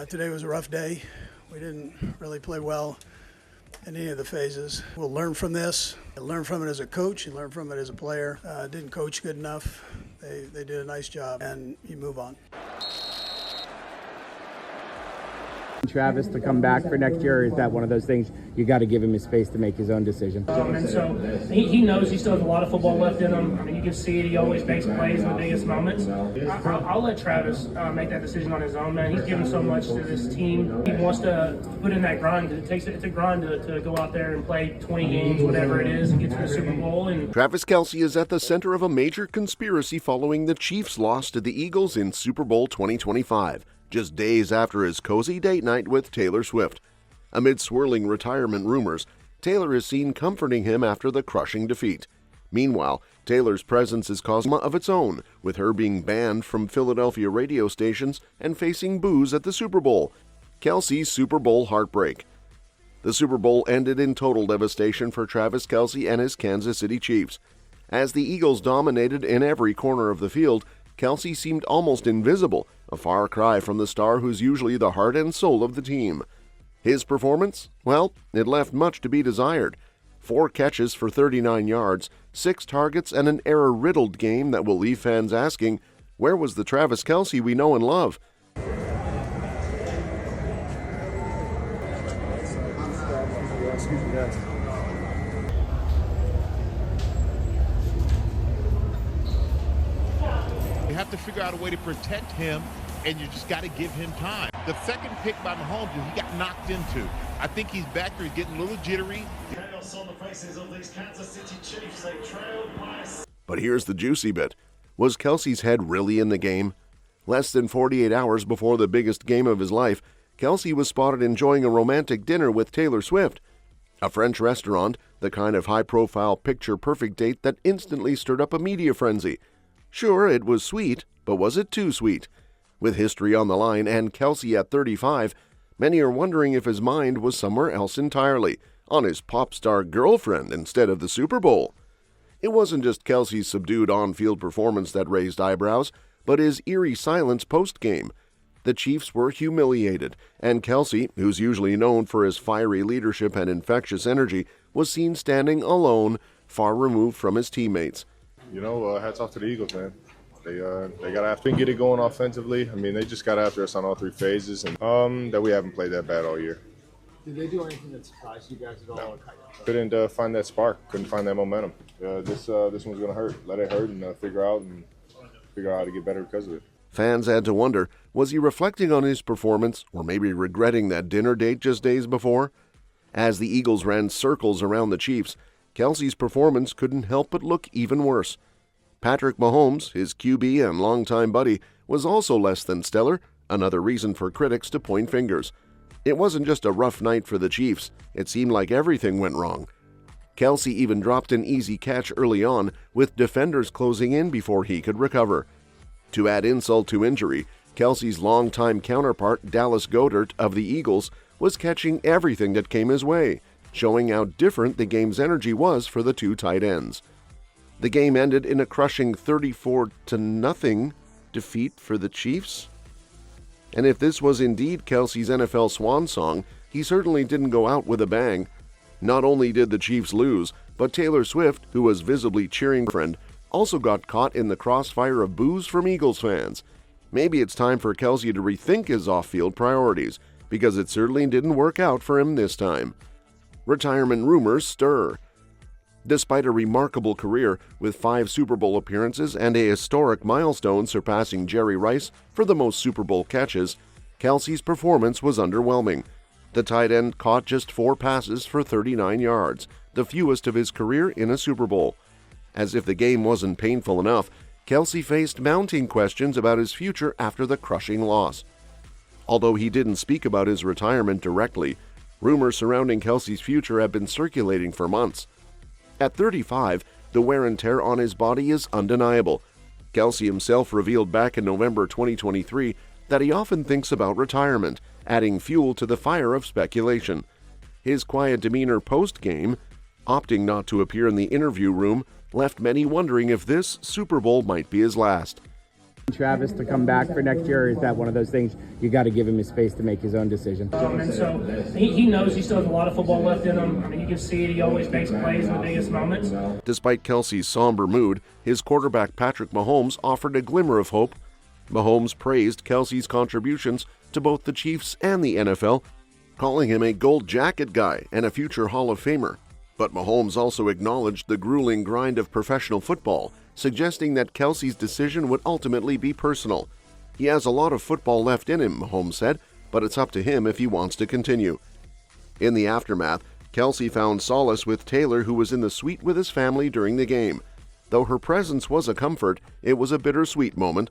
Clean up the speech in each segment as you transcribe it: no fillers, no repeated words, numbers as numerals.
Today was a rough day. We didn't really play well in any of the phases. We'll learn from this. Learn from it as a coach and learn from it as a player. Didn't coach good enough. They did a nice job, and you move on. Travis to come back for next year, or is that one of those things you got to give him his space to make his own decision? And so he knows he still has a lot of football left in him. I mean, you can see it. He always makes plays in the biggest moments. I'll let Travis make that decision on his own, man. He's given so much to this team. He wants to put in that grind. It's a grind to go out there and play 20 games, whatever it is, and get to the Super Bowl. And Travis Kelce is at the center of a major conspiracy following the Chiefs' loss to the Eagles in Super Bowl 2025. Just days after his cozy date night with Taylor Swift. Amid swirling retirement rumors, Taylor is seen comforting him after the crushing defeat. Meanwhile, Taylor's presence is causing drama of its own, with her being banned from Philadelphia radio stations and facing boos at the Super Bowl. Kelce's Super Bowl heartbreak. The Super Bowl ended in total devastation for Travis Kelce and his Kansas City Chiefs. As the Eagles dominated in every corner of the field, Kelce seemed almost invisible, a far cry from the star who's usually the heart and soul of the team. His performance? Well, it left much to be desired. 4 catches for 39 yards, 6 targets, and an error-riddled game that will leave fans asking, where was the Travis Kelce we know and love? You have to figure out a way to protect him, and you just got to give him time. The second pick by Mahomes, he got knocked into. I think he's back there, he's getting a little jittery. But here's the juicy bit. Was Kelce's head really in the game? Less than 48 hours before the biggest game of his life, Kelce was spotted enjoying a romantic dinner with Taylor Swift. A French restaurant, the kind of high-profile picture-perfect date that instantly stirred up a media frenzy. Sure, it was sweet, but was it too sweet? With history on the line and Kelce at 35, many are wondering if his mind was somewhere else entirely, on his pop star girlfriend instead of the Super Bowl. It wasn't just Kelce's subdued on-field performance that raised eyebrows, but his eerie silence post-game. The Chiefs were humiliated, and Kelce, who's usually known for his fiery leadership and infectious energy, was seen standing alone, far removed from his teammates. You know, hats off to the Eagles, man. They got after and get it going offensively. I mean, they just got after us on all 3 phases, and that we haven't played that bad all year. Did they do anything that surprised you guys at all? No. Couldn't find that spark. Couldn't find that momentum. This one's gonna hurt. Let it hurt and figure out how to get better because of it. Fans had to wonder, was he reflecting on his performance or maybe regretting that dinner date just days before? As the Eagles ran circles around the Chiefs, Kelce's performance couldn't help but look even worse. Patrick Mahomes, his QB and longtime buddy, was also less than stellar, another reason for critics to point fingers. It wasn't just a rough night for the Chiefs, it seemed like everything went wrong. Kelce even dropped an easy catch early on, with defenders closing in before he could recover. To add insult to injury, Kelce's longtime counterpart, Dallas Goedert of the Eagles, was catching everything that came his way, showing how different the game's energy was for the 2 tight ends. The game ended in a crushing 34-0 defeat for the Chiefs. And if this was indeed Kelce's NFL swan song, he certainly didn't go out with a bang. Not only did the Chiefs lose, but Taylor Swift, who was visibly cheering her friend, also got caught in the crossfire of boos from Eagles fans. Maybe it's time for Kelce to rethink his off-field priorities, because it certainly didn't work out for him this time. Retirement rumors stir. Despite a remarkable career with 5 Super Bowl appearances and a historic milestone surpassing Jerry Rice for the most Super Bowl catches, Kelce's performance was underwhelming. The tight end caught just 4 passes for 39 yards, the fewest of his career in a Super Bowl. As if the game wasn't painful enough, Kelce faced mounting questions about his future after the crushing loss. Although he didn't speak about his retirement directly, rumors surrounding Kelce's future have been circulating for months. At 35, the wear and tear on his body is undeniable. Kelce himself revealed back in November 2023 that he often thinks about retirement, adding fuel to the fire of speculation. His quiet demeanor post-game, opting not to appear in the interview room, left many wondering if this Super Bowl might be his last. Travis to come back for next year, or is that one of those things you got to give him his space to make his own decision? And so he knows he still has a lot of football left in him. I mean, you can see it. He always makes plays in the biggest moments. Despite Kelce's somber mood, his quarterback Patrick Mahomes offered a glimmer of hope. Mahomes praised Kelce's contributions to both the Chiefs and the NFL, calling him a gold jacket guy and a future Hall of Famer. But Mahomes also acknowledged the grueling grind of professional football, suggesting that Kelce's decision would ultimately be personal. He has a lot of football left in him, Mahomes said, but it's up to him if he wants to continue. In the aftermath, Kelce found solace with Taylor, who was in the suite with his family during the game. Though her presence was a comfort, it was a bittersweet moment.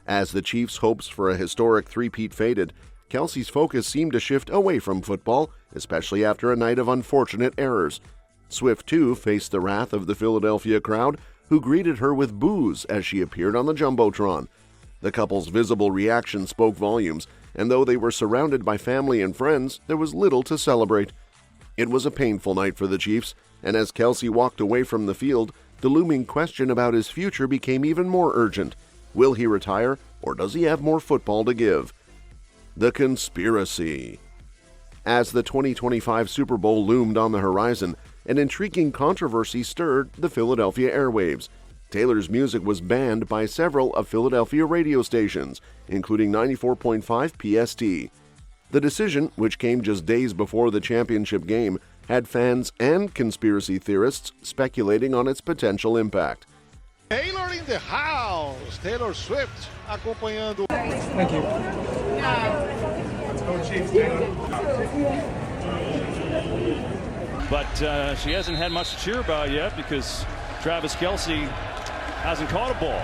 As the Chiefs' hopes for a historic three-peat faded, Kelce's focus seemed to shift away from football, especially after a night of unfortunate errors. Swift, too, faced the wrath of the Philadelphia crowd, who greeted her with boos as she appeared on the Jumbotron. The couple's visible reaction spoke volumes, and though they were surrounded by family and friends, there was little to celebrate. It was a painful night for the Chiefs, and as Kelce walked away from the field, the looming question about his future became even more urgent. Will he retire, or does he have more football to give? The conspiracy. As the 2025 Super Bowl loomed on the horizon, an intriguing controversy stirred the Philadelphia airwaves. Taylor's music was banned by several of Philadelphia radio stations, including 94.5 PST. The decision, which came just days before the championship game, had fans and conspiracy theorists speculating on its potential impact. Taylor in the house. Taylor Swift acompanhando. Thank you. Let's go Chiefs, Taylor. But she hasn't had much to cheer about yet because Travis Kelce hasn't caught a ball.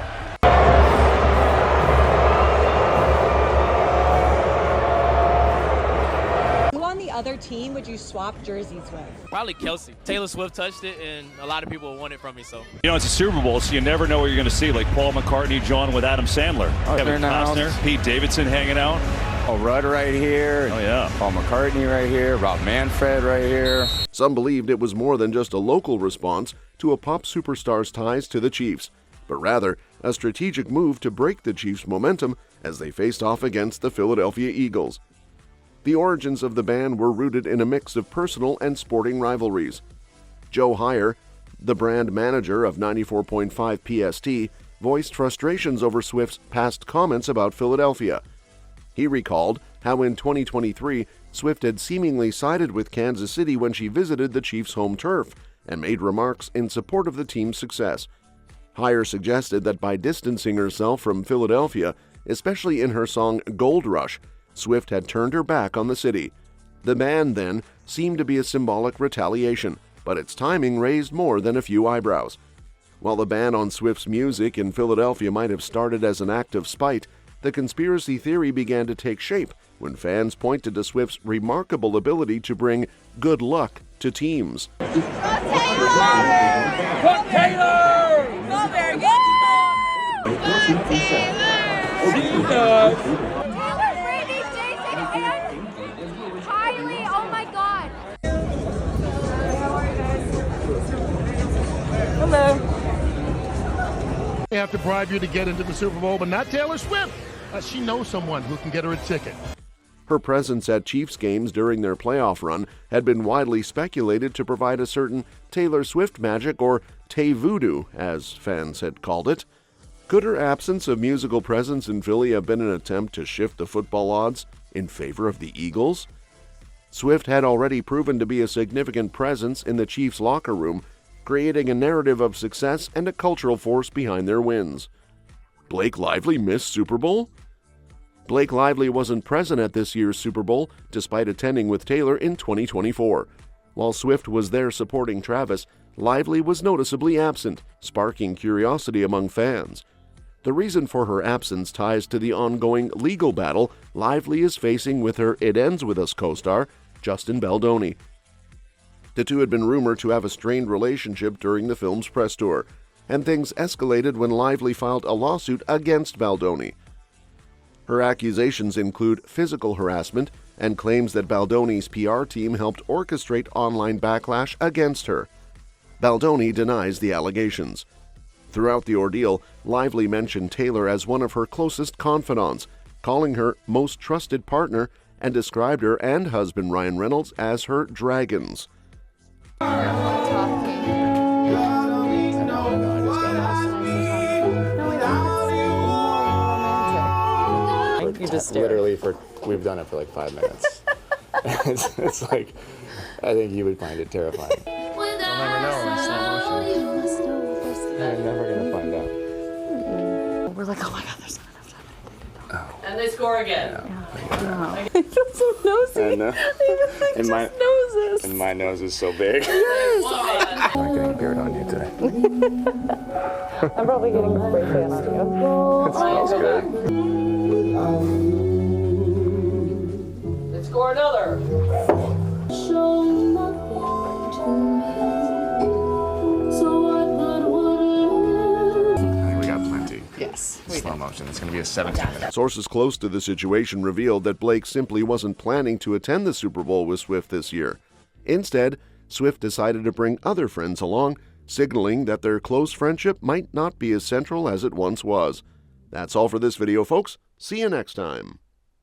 Who on the other team would you swap jerseys with? Probably Kelce. Taylor Swift touched it, and a lot of people want it from me, so. You know, it's a Super Bowl, so you never know what you're going to see, like Paul McCartney, John with Adam Sandler. Kevin Costner, Pete Davidson hanging out. Oh, Rudd right here. Oh, yeah. Paul McCartney right here. Rob Manfred right here. Some believed it was more than just a local response to a pop superstar's ties to the Chiefs, but rather a strategic move to break the Chiefs' momentum as they faced off against the Philadelphia Eagles. The origins of the ban were rooted in a mix of personal and sporting rivalries. Joe Heyer, the brand manager of 94.5 PST, voiced frustrations over Swift's past comments about Philadelphia. He recalled how in 2023, Swift had seemingly sided with Kansas City when she visited the Chiefs' home turf and made remarks in support of the team's success. Heyer suggested that by distancing herself from Philadelphia, especially in her song Gold Rush, Swift had turned her back on the city. The ban, then, seemed to be a symbolic retaliation, but its timing raised more than a few eyebrows. While the ban on Swift's music in Philadelphia might have started as an act of spite, the conspiracy theory began to take shape when fans pointed to Swift's remarkable ability to bring good luck to teams. Go Taylor! Go there, go Taylor! They have to bribe you to get into the Super Bowl, but not Taylor Swift. She knows someone who can get her a ticket. Her presence at Chiefs games during their playoff run had been widely speculated to provide a certain Taylor Swift magic, or Tay Voodoo, as fans had called it. Could her absence of musical presence in Philly have been an attempt to shift the football odds in favor of the Eagles? Swift had already proven to be a significant presence in the Chiefs' locker room, creating a narrative of success and a cultural force behind their wins. Blake Lively missed Super Bowl? Blake Lively wasn't present at this year's Super Bowl, despite attending with Taylor in 2024. While Swift was there supporting Travis, Lively was noticeably absent, sparking curiosity among fans. The reason for her absence ties to the ongoing legal battle Lively is facing with her It Ends With Us co-star, Justin Baldoni. The two had been rumored to have a strained relationship during the film's press tour, and things escalated when Lively filed a lawsuit against Baldoni. Her accusations include physical harassment and claims that Baldoni's PR team helped orchestrate online backlash against her. Baldoni denies the allegations. Throughout the ordeal, Lively mentioned Taylor as one of her closest confidants, calling her most trusted partner, and described her and husband Ryan Reynolds as her dragons. You just literally we've done it for like 5 minutes. it's like, I think you would find it terrifying. You'll never know in slow motion. You're never gonna find out. We're like, oh my God, there's not enough time. Oh. And they score again. I feel so nosy. I know. And my noses. And my nose is so big. Yes. I'm not getting beard on you today. I'm probably getting a spray tan on you. It smells good. Let's score another. I think we got plenty. Yes. Slow motion. It's going to be a 17-minute. Sources close to the situation revealed that Blake simply wasn't planning to attend the Super Bowl with Swift this year. Instead, Swift decided to bring other friends along, signaling that their close friendship might not be as central as it once was. That's all for this video, folks. See you next time.